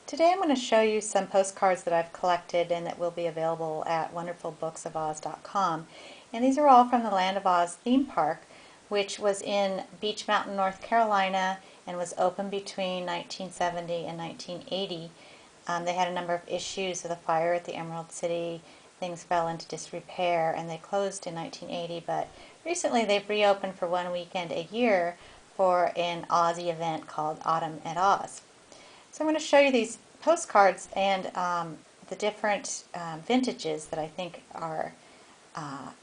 Today I'm going to show you some postcards that I've collected and that will be available at wonderfulbooksofoz.com. And these are all from the Land of Oz theme park, which was in Beech Mountain, North Carolina, and was open between 1970 and 1980. They had a number of issues with a fire at the Emerald City. Things fell into disrepair and they closed in 1980, but recently they've reopened for one weekend a year for an Aussie event called Autumn at Oz. So I'm going to show you these postcards and the different vintages that I think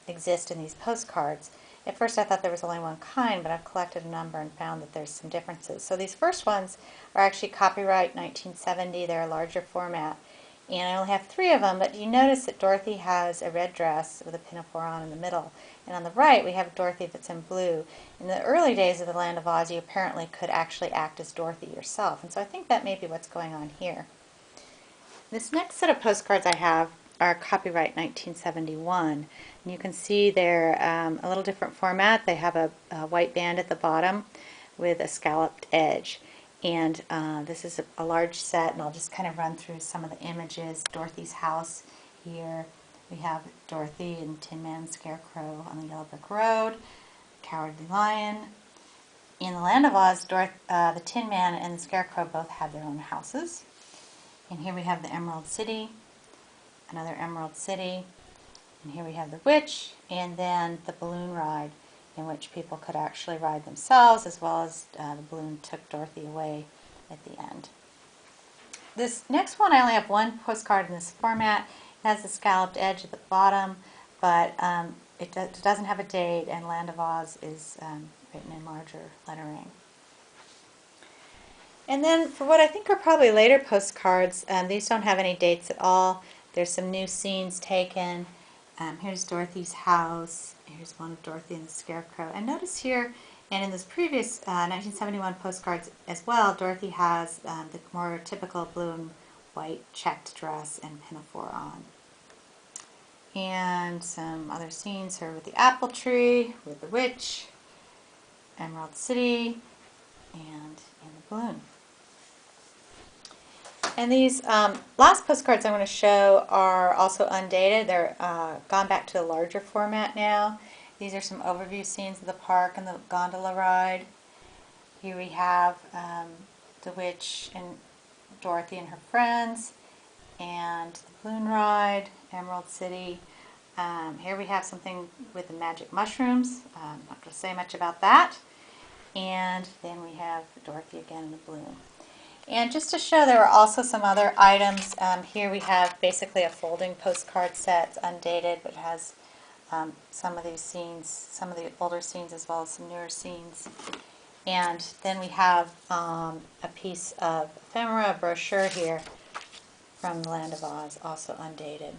exist in these postcards. At first I thought there was only one kind, but I've collected a number and found that there's some differences. So these first ones are actually copyright 1970. They're a larger format. And I only have 3 of them, but you notice that Dorothy has a red dress with a pinafore on in the middle. And on the right, we have Dorothy that's in blue. In the early days of the Land of Oz, you apparently could actually act as Dorothy yourself. And so I think that may be what's going on here. This next set of postcards I have are copyright 1971. And you can see they're a little different format. They have a white band at the bottom with a scalloped edge. And this is a large set, and I'll just kind of run through some of the images. Dorothy's house here. We have Dorothy and Tin Man and Scarecrow on the Yellow Brick Road. Cowardly Lion. In the Land of Oz, the Tin Man and the Scarecrow both had their own houses. And here we have the Emerald City, another Emerald City. And here we have the witch, and then the balloon ride, in which people could actually ride themselves, as well as the balloon took Dorothy away at the end. This next one, I only have one postcard in this format. It has a scalloped edge at the bottom, but it doesn't have a date, and Land of Oz is written in larger lettering. And then for what I think are probably later postcards, these don't have any dates at all. There's some new scenes taken. Here's Dorothy's house. Here's one of Dorothy and the Scarecrow. And notice here, and in this previous 1971 postcards as well, Dorothy has the more typical blue and white checked dress and pinafore on. And some other scenes here with the apple tree, with the witch, Emerald City, and in the balloon. And these last postcards I'm going to show are also undated. They're gone back to a larger format now. These are some overview scenes of the park and the gondola ride. Here we have the witch and Dorothy and her friends, and the balloon ride, Emerald City. Here we have something with the magic mushrooms. I'm not going to say much about that. And then we have Dorothy again in the balloon. And just to show, there are also some other items. Here we have basically a folding postcard set. It's undated, but it has some of these scenes, some of the older scenes as well as some newer scenes. And then we have a piece of ephemera, a brochure here from the Land of Oz, also undated.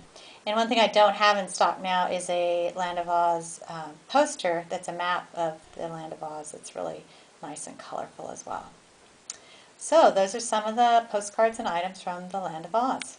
And one thing I don't have in stock now is a Land of Oz poster that's a map of the Land of Oz. It's really nice and colorful as well. So those are some of the postcards and items from the Land of Oz.